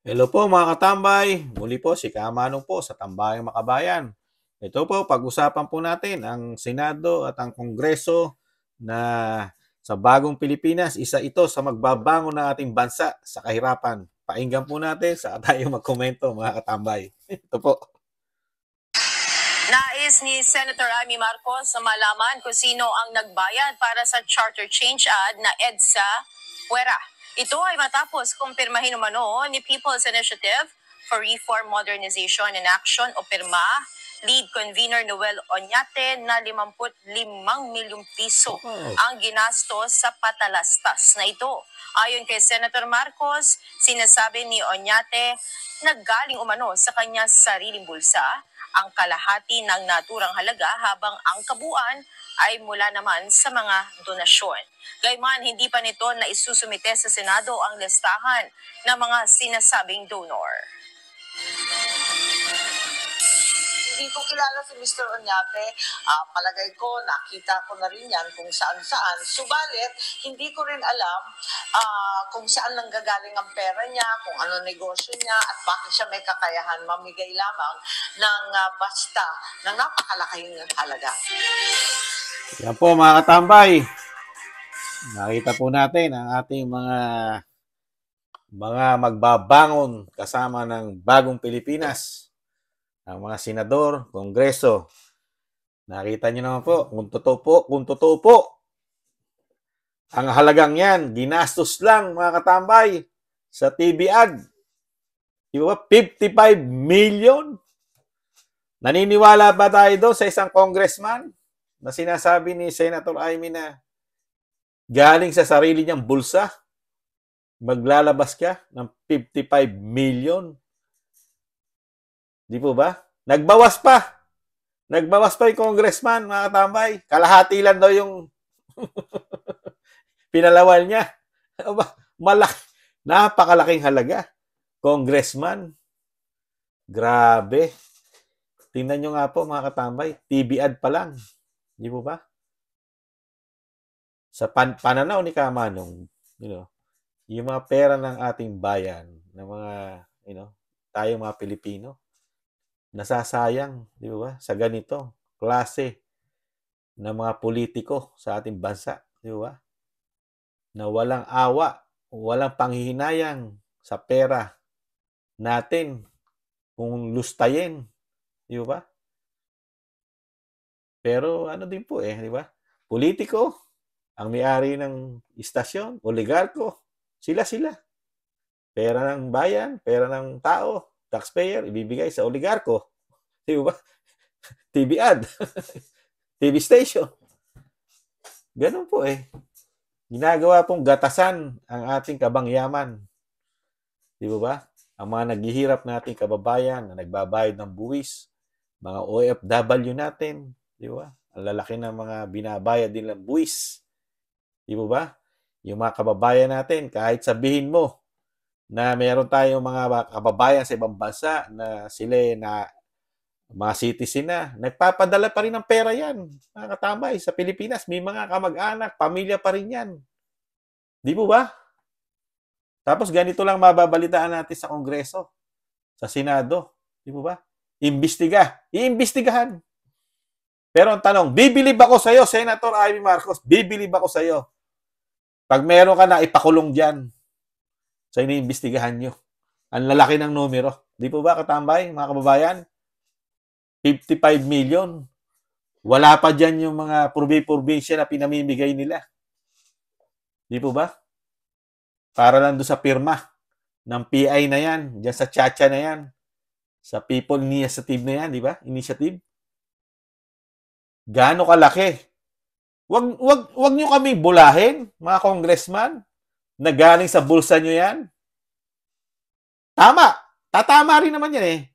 Hello po mga katambay, muli po si Kamanong po sa Tambayang Makabayan. Ito po, pag-usapan po natin ang Senado at ang Kongreso na sa bagong Pilipinas, isa ito sa magbabangon ng ating bansa sa kahirapan. Painggan po natin sa tayo magkomento mga katambay. Ito po. Nais ni Senator Amy Marcos na malaman kung sino ang nagbayad para sa charter change ad na EDSA Puera. Ito ay matapos kumpirmahin umano ni People's Initiative for Reform, Modernization and Action o PIRMA lead convener Noel Oñate na 55 milyong piso ang ginastos sa patalastas na ito. Ayon kay Senator Marcos, sinasabi ni Oñate naggaling umano sa kanya sariling bulsa ang kalahati ng naturang halaga habang ang kabuuan ay mula naman sa mga donasyon. Gayman, hindi pa nito na isusumite sa Senado ang listahan ng mga sinasabing donor. Hindi ko kilala si Mr. Oñate. Palagay ko, nakita ko na rin yan kung saan-saan. Subalit, hindi ko rin alam kung saan nanggagaling ang pera niya, kung ano negosyo niya, at bakit siya may kakayahan mamigay lamang ng basta ng napakalaking halaga. Yan po mga katambay. Nakita po natin ang ating mga magbabangon kasama ng bagong Pilipinas. Ang mga senador, kongreso. Nakita niyo naman po, kung totoo po, ang halagang yan, ginastos lang mga katambay sa TV ad. Di ba? 55 million? Naniniwala ba tayo doon sa isang congressman na sinasabi ni Senator Amy na galing sa sarili niyang bulsa, maglalabas ka ng 55 million? Di po ba? Nagbawas pa. Nagbawas pa yung congressman, mga katambay. Kalahati lang daw yung pinalawal niya. Malaki. Napakalaking halaga. Congressman. Grabe. Tingnan nyo nga po, mga katambay. TV ad pa lang. Di po ba? Sa pananaw ni Kamanong, yung mga pera ng ating bayan, ng mga, tayong mga Pilipino, nasasayang, di ba, sa ganito klase ng mga politiko sa ating bansa, di ba? Na walang awa, walang panghihinayang sa pera natin kung lustayin, di ba? Pero ano din po di ba? Politiko, ang may-ari ng istasyon, oligarko, sila. Pera ng bayan, pera ng tao, taxpayer, ibibigay sa oligarko. Di ba? TV ad. TV station. Ganun po Ginagawa pong gatasan ang ating kabangyaman. Di ba? Ang mga naghihirap nating kababayan na nagbabayad ng buwis, mga OFW natin, di ba? Ang lalaki ng mga binabayad din ng buwis. Di ba? Yung mga kababayan natin, kahit sabihin mo, na meron tayong mga kababayan sa ibang bansa na sila na mga citizen na, nagpapadala pa rin ng pera yan. Mga katambay, sa Pilipinas, may mga kamag-anak, pamilya pa rin yan. Di po ba? Tapos ganito lang mababalitaan natin sa Kongreso, sa Senado. Di po ba? Iimbestigahan. Pero ang tanong, bibilib ako sa'yo, Senator Amy Marcos, bibilib ako sa'yo. Pag meron ka na ipakulong dyan, sa iniimbestigahan nyo. Ang lalaki ng numero. Di po ba, katambay, mga kababayan? 55 million. Wala pa dyan yung mga probinsya na pinamimigay nila. Di po ba? Para lang doon sa pirma ng PI na yan, dyan sa Chacha na yan, sa People Initiative na yan, di ba? Initiative. Gaano kalaki? Wag nyo kaming bulahin, mga congressman, na galing sa bulsa nyo yan. Tama. Tatama rin naman yan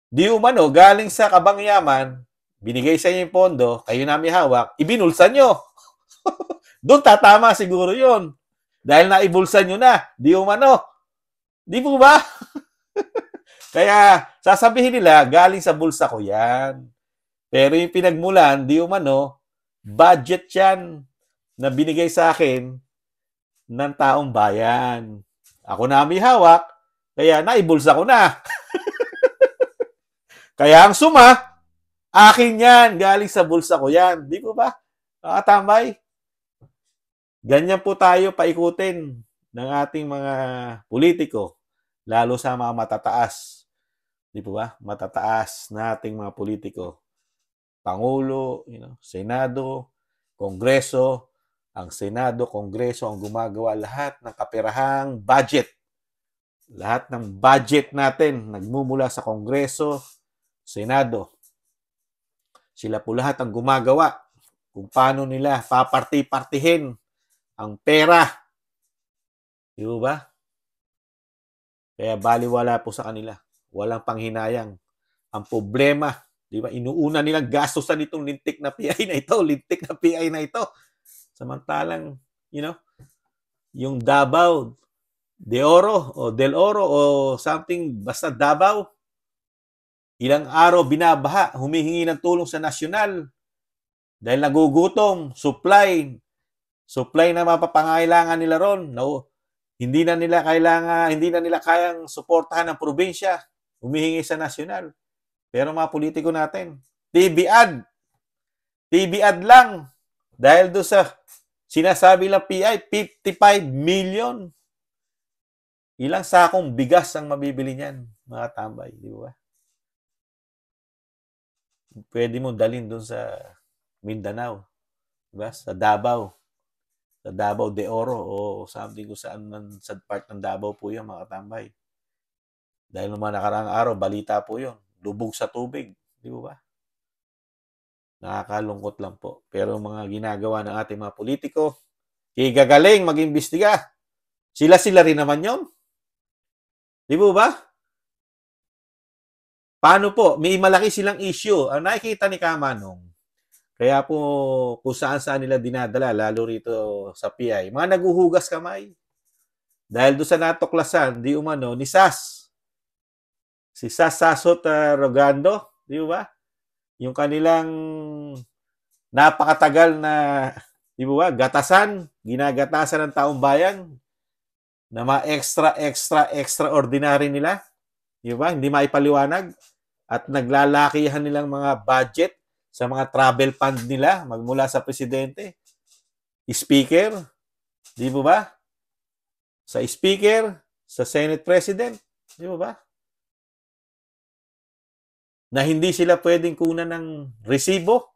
Di umano, galing sa kabangyaman, binigay sa inyo yung pondo, kayo namin hawak, ibinulsa nyo. Doon tatama siguro yon. Dahil naibulsa nyo na, di umano. Di po ba? Kaya sasabihin nila, galing sa bulsa ko yan. Pero yung pinagmulan, di umano, budget yan na binigay sa akin ng taong bayan. Ako na may hawak, Kaya naibulsa ko na. Kaya ang suma, akin yan. Galing sa bulsa ko yan. Di po ba? Tambay. Ganyan po tayo paikutin ng ating mga politiko, lalo sa mga matataas. Di po ba? Matataas na ating mga politiko. Pangulo, Senado, Kongreso. Ang Senado, Kongreso ang gumagawa lahat ng kaperahang budget. Lahat ng budget natin nagmumula sa Kongreso, Senado. Sila po lahat ang gumagawa kung paano nila paparti-partihin ang pera. Di ba? Kaya baliwala po sa kanila. Walang panghinayang. Ang problema, di ba? Inuuna nilang gastusan itong lintik na PI na ito, lintik na PI na ito. Samantalang, yung Davao de Oro o Del Oro o something, basta Davao, ilang araw binabaha, humihingi ng tulong sa nasyonal dahil nagugutom, supply na mapapangailangan nila ron. No, hindi na nila kayang suportahan ng probinsya, humihingi sa nasyonal. Pero mga politiko natin, TV ad lang dahil doon sa sinasabi lang PI, 55 million. Ilang sakong bigas ang mabibili niyan, mga tambay, di ba? Pwede mo dalhin doon sa Mindanao, di ba? Sa Davao de Oro o something kung saan man sa part ng Davao po yan, mga tambay. Dahil naman nakaraang araw, balita po yun. Lubog sa tubig, di ba? Nakakalungkot lang po. Pero mga ginagawa ng ating mga politiko, gagaling mag-imbestiga. Sila rin naman yon. Di ba? Paano po? May malaki silang issue. Ang nakikita ni Kamanong, kaya po kung saan nila dinadala, lalo rito sa PI, mga naguhugas kamay. Dahil doon sa natuklasan, di umano, ni SAS. Si SAS Sasot Rogando, di ba? Yung kanilang napakatagal na, di ba, ginagatasan ng taong bayan, na mga extraordinary nila, di ba? Hindi maipaliwanag. At naglalakihan nilang mga budget sa mga travel fund nila magmula sa presidente, speaker, di ba? Sa speaker, sa Senate President, di ba? Na hindi sila pwedeng kunan ng resibo,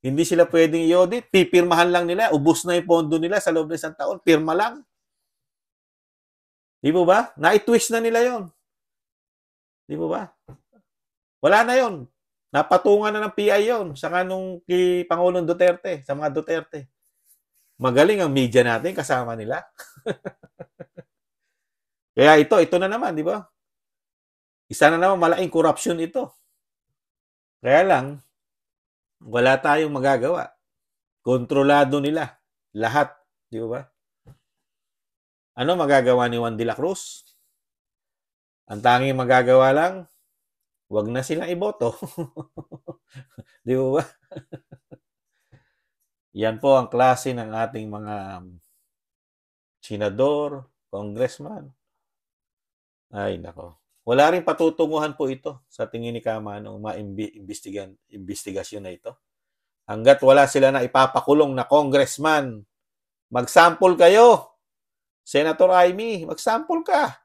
hindi sila pwedeng i-audit, pipirmahan lang nila, ubos na yung pondo nila sa loob ng isang taon, pirma lang. Di ba? Na-twist na nila yon. Di ba? Wala na yon. Napatungan na ng PI yon sa kanong kay Pangulong Duterte, sa mga Duterte. Magaling ang media natin kasama nila. Kaya ito na naman, di ba? Isa na naman malaking corruption ito. Kaya lang, wala tayong magagawa. Kontrolado nila lahat, di ba? Ano magagawa ni Juan de la Cruz? Ang tanging magagawa lang, wag na silang iboto. Di ba? Yan po ang klase ng ating mga senador, congressman. Ay, nako. Wala rin patutunguhan po ito sa tingin ni Kamanong investigasyon na ito. Hanggat wala sila na ipapakulong na congressman, mag-sample kayo. Senator Amy, mag-sample ka.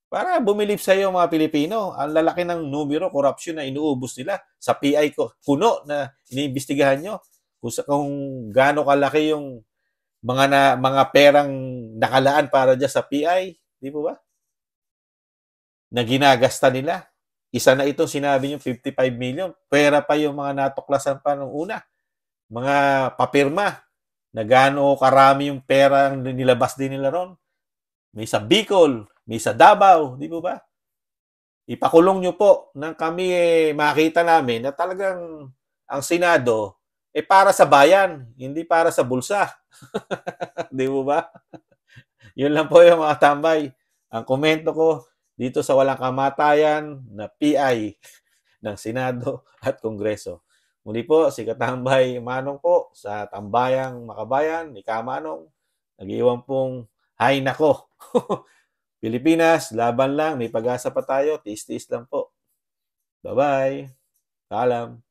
Para bumilib sa iyo mga Pilipino. Ang lalaki ng numero, korupsyon na inuubos nila sa PI ko. Kuno na iniimbestigahan nyo. Kung gaano kalaki yung mga perang nakalaan para dyan sa PI. Di ba? Na ginagasta nila. Isa na ito, sinabi nyo, 55 million. Pera pa yung mga natuklasan pa nung una. Mga papirma. Na gaano karami yung pera ang nilabas din nila ron. May sa Bicol, may sa Davao, di ba? Ipakulong nyo po nang kami makita namin na talagang ang Senado para sa bayan, hindi para sa bulsa. Di ba? Yun lang po yung mga tambay. Ang komento ko dito sa walang kamatayan na PI ng Senado at Kongreso. Muli po, si Katambay Manong po sa Tambayang Makabayan ni Kamanong. Nag-iwan pong hay nako. Pilipinas, laban lang, may pag-asa pa tayo, tiis-tiis lang po. Bye-bye. Paalam.